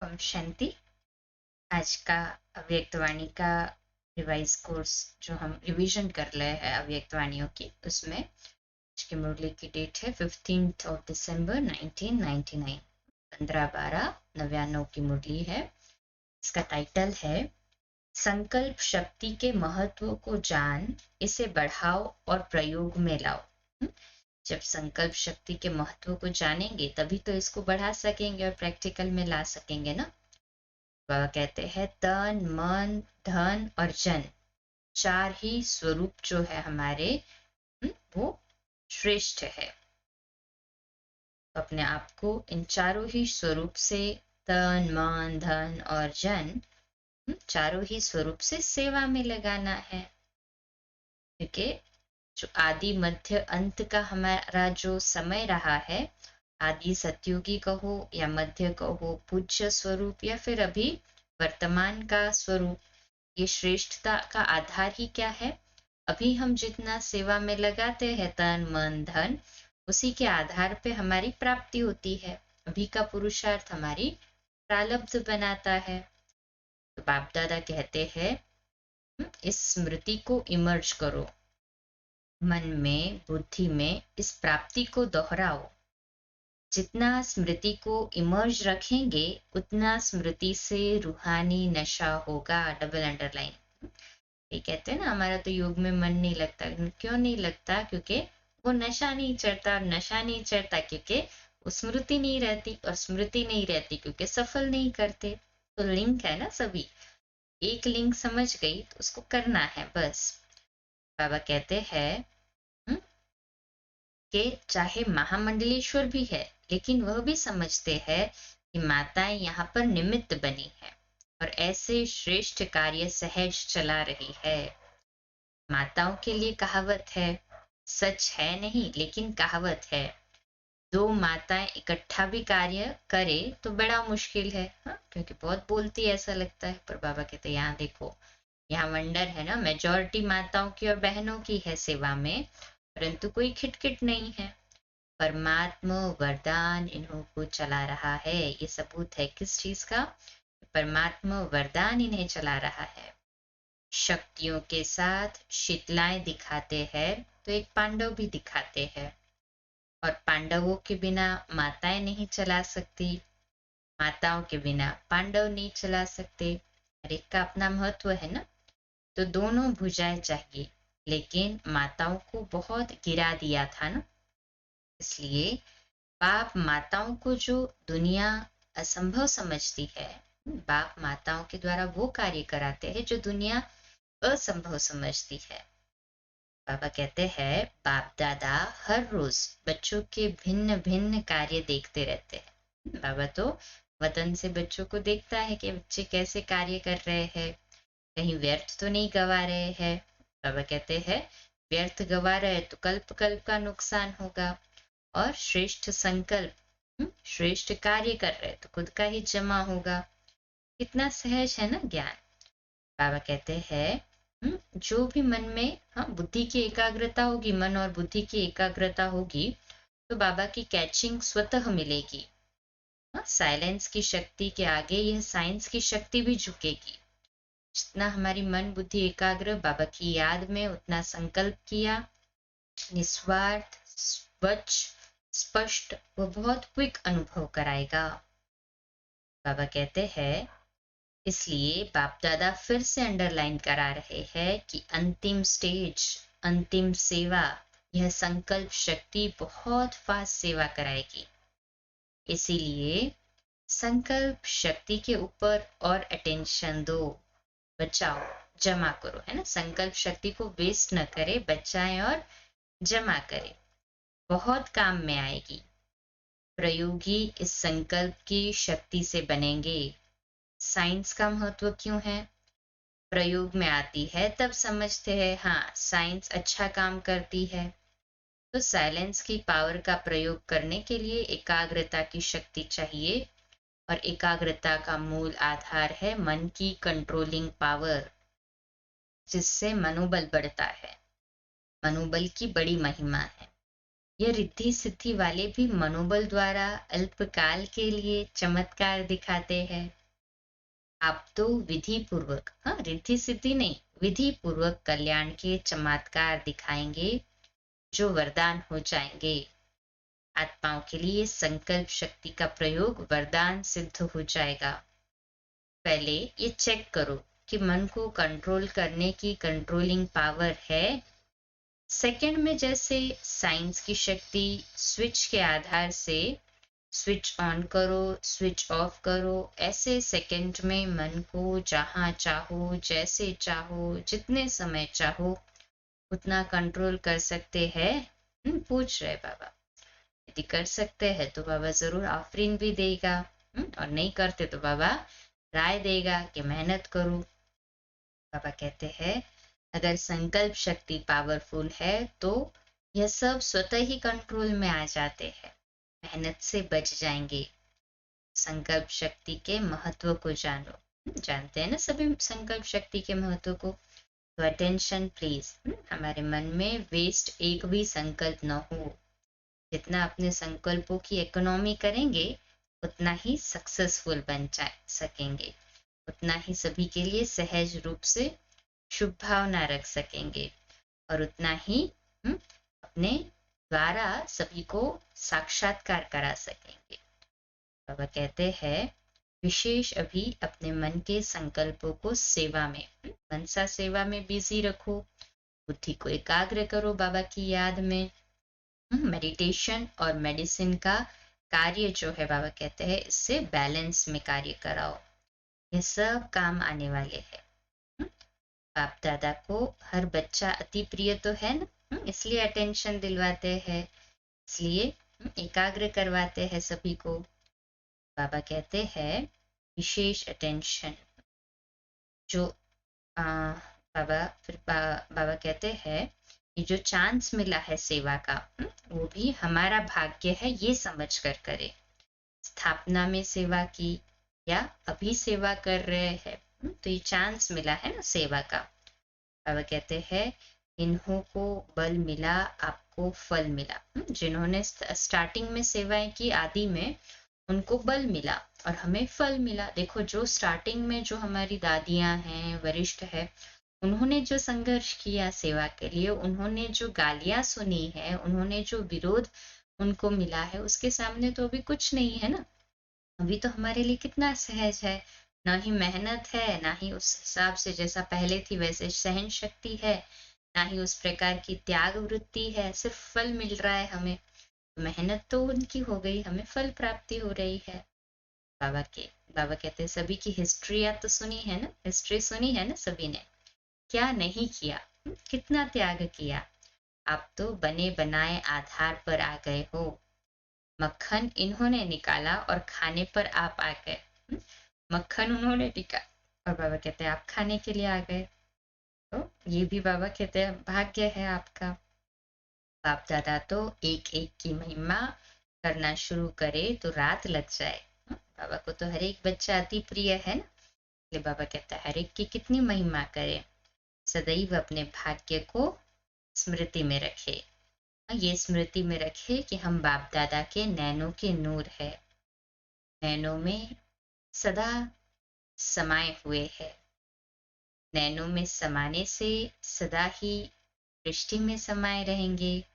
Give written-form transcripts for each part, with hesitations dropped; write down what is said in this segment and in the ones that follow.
ओम शांति। आज का अव्यक्तवाणी का रिवाइज कोर्स जो हम रिवीजन कर रहे हैं अव्यक्तवाणियों की, उसमें आज की मुरली की डेट है 15th of December 1999। 15/12/99 की मुरली है। इसका टाइटल है संकल्प शक्ति के महत्व को जान, इसे बढ़ाओ और प्रयोग में लाओ। जब संकल्प शक्ति के महत्व को जानेंगे तभी तो इसको बढ़ा सकेंगे और प्रैक्टिकल में ला सकेंगे ना। वह कहते हैं तन मन धन और जन, चार ही स्वरूप जो है हमारे, वो श्रेष्ठ है। तो अपने आप को इन चारों ही स्वरूप से, तन मन धन और जन, चारों ही स्वरूप से सेवा में लगाना है। क्योंकि जो आदि मध्य अंत का हमारा जो समय रहा है, आदि सतयुगी कहो या मध्य कहो, पूज्य स्वरूप या फिर अभी वर्तमान का स्वरूप, ये श्रेष्ठता का आधार ही क्या है? अभी हम जितना सेवा में लगाते हैं तन मन धन, उसी के आधार पे हमारी प्राप्ति होती है। अभी का पुरुषार्थ हमारी प्रारब्ध बनाता है। तो बाप दादा कहते हैं इस स्मृति को इमर्ज करो, मन में बुद्धि में इस प्राप्ति को दोहराओ। जितना स्मृति को इमर्ज रखेंगे उतना स्मृति से रूहानी नशा होगा। Double underline. ये कहते हैं ना हमारा तो योग में मन नहीं लगता। क्यों नहीं लगता? क्योंकि वो नशा नहीं चढ़ता। और नशा नहीं चढ़ता क्योंकि वो स्मृति नहीं रहती, और स्मृति नहीं रहती क्योंकि सफल नहीं करते। तो लिंक है ना सभी। एक लिंक समझ गई तो उसको करना है बस। बाबा कहते हैं कि चाहे महामंडलेश्वर भी है, लेकिन वह भी समझते हैं कि माताएं यहाँ पर निमित्त बनी है और ऐसे श्रेष्ठ कार्य सहज चला रही है। माताओं के लिए कहावत है, सच है नहीं लेकिन कहावत है, दो माताएं इकट्ठा भी कार्य करे तो बड़ा मुश्किल है। क्योंकि बहुत बोलती है ऐसा लगता है, पर बाबा कहते हैं यहाँ देखो, यहाँ वंडर है ना, मेजॉरिटी माताओं की और बहनों की है सेवा में, परंतु कोई खिटखिट नहीं है। परमात्मा वरदान इन्हों को चला रहा है। ये सबूत है किस चीज का? परमात्मा वरदान इन्हें चला रहा है। शक्तियों के साथ शीतलाएं दिखाते हैं तो एक पांडव भी दिखाते हैं, और पांडवों के बिना माताएं नहीं चला सकती, माताओं के बिना पांडव नहीं चला सकते। हर एक का अपना महत्व है ना। तो दोनों भुजाएं चाहिए, लेकिन माताओं को बहुत गिरा दिया था ना। इसलिए बाप माताओं को जो दुनिया असंभव समझती है, बाप माताओं के द्वारा वो कार्य कराते हैं जो दुनिया असंभव समझती है। बाबा कहते हैं बाप दादा हर रोज बच्चों के भिन्न भिन्न कार्य देखते रहते हैं। बाबा तो वतन से बच्चों को देखता है कि बच्चे कैसे कार्य कर रहे हैं, कहीं व्यर्थ तो नहीं गवा रहे हैं। बाबा कहते हैं व्यर्थ गवा रहे तो कल्प कल्प का नुकसान होगा, और श्रेष्ठ संकल्प श्रेष्ठ कार्य कर रहे तो खुद का ही जमा होगा। कितना सहज है ना ज्ञान। बाबा कहते हैं जो भी मन में बुद्धि की एकाग्रता होगी, मन और बुद्धि की एकाग्रता होगी, तो बाबा की कैचिंग स्वतः मिलेगी। साइलेंस की शक्ति के आगे यह साइंस की शक्ति भी झुकेगी। जितना हमारी मन बुद्धि एकाग्र बाबा की याद में, उतना संकल्प किया, निस्वार्थ स्वच्छ स्पष्ट, वो बहुत क्विक अनुभव कराएगा। बाबा कहते हैं इसलिए बाप दादा फिर से अंडरलाइन करा रहे हैं कि अंतिम स्टेज, अंतिम सेवा, यह संकल्प शक्ति बहुत फास्ट सेवा कराएगी। इसीलिए संकल्प शक्ति के ऊपर और अटेंशन दो, बचाओ, जमा करो, है ना। संकल्प शक्ति को वेस्ट न करे, बचाएं और जमा करें, बहुत काम में आएगी। प्रयोगी इस संकल्प की शक्ति से बनेंगे। साइंस का महत्व क्यों है? प्रयोग में आती है तब समझते हैं हाँ साइंस अच्छा काम करती है। तो साइलेंस की पावर का प्रयोग करने के लिए एकाग्रता की शक्ति चाहिए, और एकाग्रता का मूल आधार है मन की कंट्रोलिंग पावर, जिससे मनोबल बढ़ता है। मनोबल की बड़ी महिमा है। यह रिद्धि सिद्धि वाले भी मनोबल द्वारा अल्पकाल के लिए चमत्कार दिखाते हैं। आप तो विधि पूर्वक, हाँ रिद्धि सिद्धि नहीं, विधि पूर्वक कल्याण के चमत्कार दिखाएंगे जो वरदान हो जाएंगे। आत्माओं के लिए संकल्प शक्ति का प्रयोग वरदान सिद्ध हो जाएगा। पहले ये चेक करो कि मन को कंट्रोल करने की कंट्रोलिंग पावर है। सेकंड में जैसे साइंस की शक्ति स्विच के आधार से स्विच ऑन करो स्विच ऑफ करो, ऐसे सेकंड में मन को जहां चाहो जैसे चाहो जितने समय चाहो उतना कंट्रोल कर सकते हैं। पूछ रहे बाबा, यदि कर सकते हैं तो बाबा जरूर ऑफरिंग भी देगा, और नहीं करते तो बाबा राय देगा कि मेहनत करो। बाबा कहते हैं अगर संकल्प शक्ति पावरफुल है तो यह सब स्वतः ही कंट्रोल में आ जाते हैं, मेहनत से बच जाएंगे। संकल्प शक्ति के महत्व को जानो। जानते हैं ना सभी संकल्प शक्ति के महत्व को। तो अटेंशन प्लीज, हमारे मन में वेस्ट एक भी संकल्प न हो। जितना अपने संकल्पों की इकोनॉमी करेंगे उतना ही सक्सेसफुल बन जा सकेंगे, उतना ही सभी के लिए सहज रूप से शुभ भावना रख सकेंगे, और उतना ही अपने द्वारा सभी को साक्षात्कार करा सकेंगे। बाबा कहते हैं विशेष अभी अपने मन के संकल्पों को सेवा में, मनसा सेवा में बिजी रखो, बुद्धि को एकाग्र करो बाबा की याद में। मेडिटेशन और मेडिसिन का कार्य जो है बाबा कहते हैं इससे बैलेंस में कार्य कराओ, ये सब काम आने वाले हैं। बाप दादा को हर बच्चा अति प्रिय तो है ना, इसलिए अटेंशन दिलवाते हैं, इसलिए एकाग्र करवाते हैं सभी को। बाबा कहते हैं विशेष अटेंशन जो बाबा कहते हैं ये जो चांस मिला है सेवा का, वो भी हमारा भाग्य है, ये समझ कर करे। स्थापना में सेवा की या अभी सेवा कर रहे हैं, तो ये चांस मिला है ना सेवा का। बाबा कहते हैं इन्हों को बल मिला आपको फल मिला। जिन्होंने स्टार्टिंग में सेवाएं की आदि में उनको बल मिला और हमें फल मिला। देखो जो स्टार्टिंग में जो हमारी दादियां हैं वरिष्ठ है, उन्होंने जो संघर्ष किया सेवा के लिए, उन्होंने जो गालियां सुनी है, उन्होंने जो विरोध उनको मिला है, उसके सामने तो अभी कुछ नहीं है ना। अभी तो हमारे लिए कितना सहज है, ना ही मेहनत है, ना ही उस हिसाब से जैसा पहले थी वैसे सहन शक्ति है, ना ही उस प्रकार की त्याग वृत्ति है, सिर्फ फल मिल रहा है हमें। मेहनत तो उनकी हो गई, हमें फल प्राप्ति हो रही है। बाबा कहते हैं सभी की हिस्ट्री तो सुनी है ना, हिस्ट्री सुनी है ना सभी ने, क्या नहीं किया, कितना त्याग किया। आप तो बने बनाए आधार पर आ गए हो। मक्खन इन्होंने निकाला और खाने पर आप आ गए। मक्खन उन्होंने निकाला और बाबा कहते हैं आप खाने के लिए आ गए। तो ये भी बाबा कहते हैं भाग्य है आपका। बाप दादा तो एक एक की महिमा करना शुरू करे तो रात लग जाए। बाबा को तो हर एक बच्चा अति प्रिय है ना, इसलिए बाबा कहता है हर एक की कितनी महिमा करे। सदैव अपने भाग्य को स्मृति में रखे, ये स्मृति में रखे कि हम बाप दादा के नैनों के नूर है, नैनों में सदा समाये हुए हैं। नैनों में समाने से सदा ही दृष्टि में समाये रहेंगे।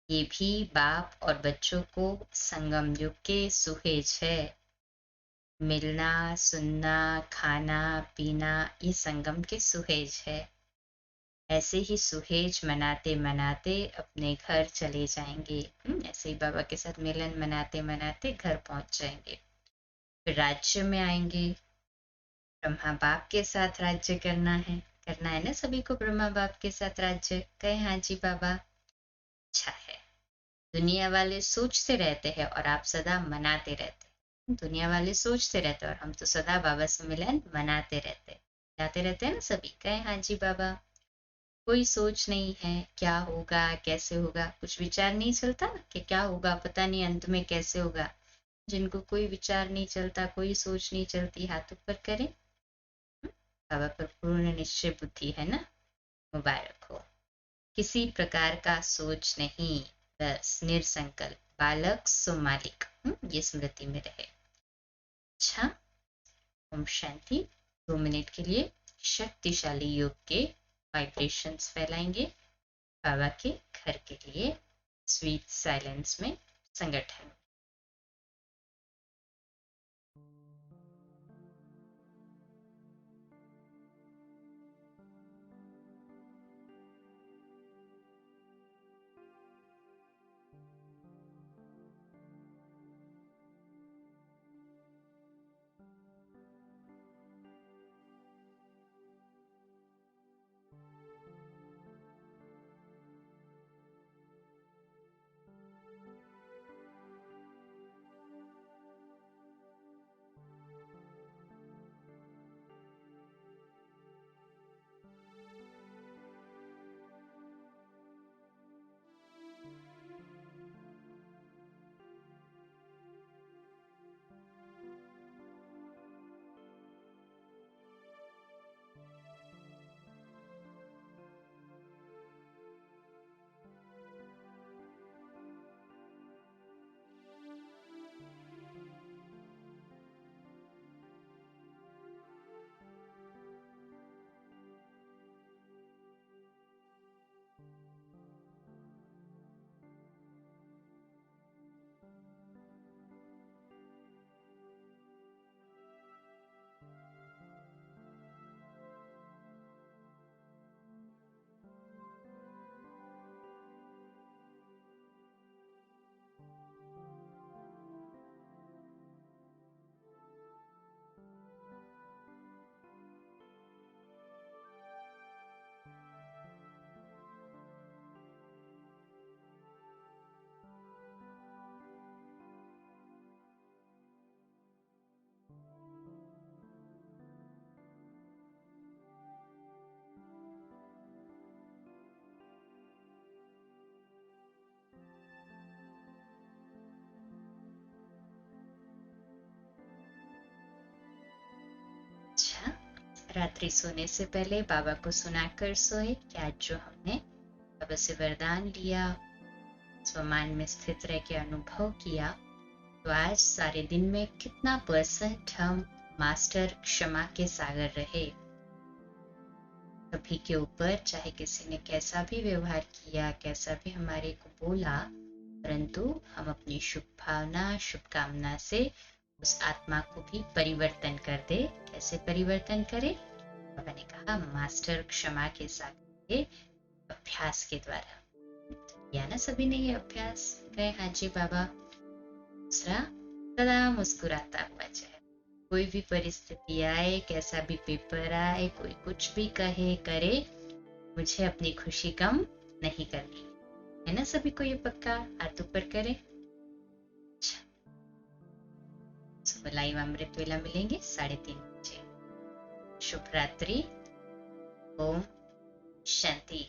ये भी बाप और बच्चों को संगम युग के सुहेज है। मिलना सुनना खाना पीना ये संगम के सुहेज है। ऐसे ही सुहेज मनाते मनाते अपने घर चले जाएंगे। ऐसे ही बाबा के साथ मिलन मनाते मनाते घर पहुंच जाएंगे। फिर राज्य में आएंगे, ब्रह्मा बाप के साथ राज्य करना है ना सभी को, ब्रह्मा बाप के साथ राज्य कहे। हाँ जी बाबा, अच्छा है। दुनिया वाले सोचते रहते हैं और आप सदा मनाते रहते हैं। दुनिया वाले सोचते रहते हैं और हम तो सदा बाबा से मिलन मनाते रहते जाते रहते हैं ना सभी, कहे हाँ जी बाबा। कोई सोच नहीं है क्या होगा कैसे होगा, कुछ विचार नहीं चलता ना कि क्या होगा पता नहीं अंत में कैसे होगा। जिनको कोई विचार नहीं चलता, कोई सोच नहीं चलती, हाथ ऊपर करें। बाबा पर पूर्ण निश्चय बुद्धि है ना, मुबारक हो। किसी प्रकार का सोच नहीं, बस निरसंकल्प, बालक सो मालिक, ये स्मृति में रहे। अच्छा, ओम शांति। 2 मिनट के लिए शक्तिशाली योग के वाइब्रेशंस फैलाएंगे बाबा के घर के लिए स्वीट साइलेंस में संगठन। अच्छा, रात्रि सोने से पहले बाबा को सुनाकर सोए कि आज जो हमने बाबा से वरदान लिया, स्वमान में स्थित रह के अनुभव किया, तो आज सारे दिन में कितना % हम मास्टर क्षमा के सागर रहे। कभी के ऊपर चाहे किसी ने कैसा भी व्यवहार किया, कैसा भी हमारे को बोला, परंतु हम अपनी शुभ भावना, शुभकामना से उस आत्मा को भी परिवर्तन कर दे। कैसे परिवर्तन करे? बाबा ने कहा मास्टर क्षमा के सागर के अभ्यास के द्वारा। या ना सभी ने ये अभ्यास गए? हाँ जी बाबा। दूसरा, सदा मुस्कुराता हुआ चेहरा, कोई भी परिस्थिति आए, कैसा भी पेपर आए, कोई कुछ भी कहे करे, मुझे अपनी खुशी कम नहीं करनी है ना सभी को ये पक्का? हाथ ऊपर करें। सुबह लाइव अमृत वेला मिलेंगे 3:30 बजे। शुभ रात्रि। ओम शांति।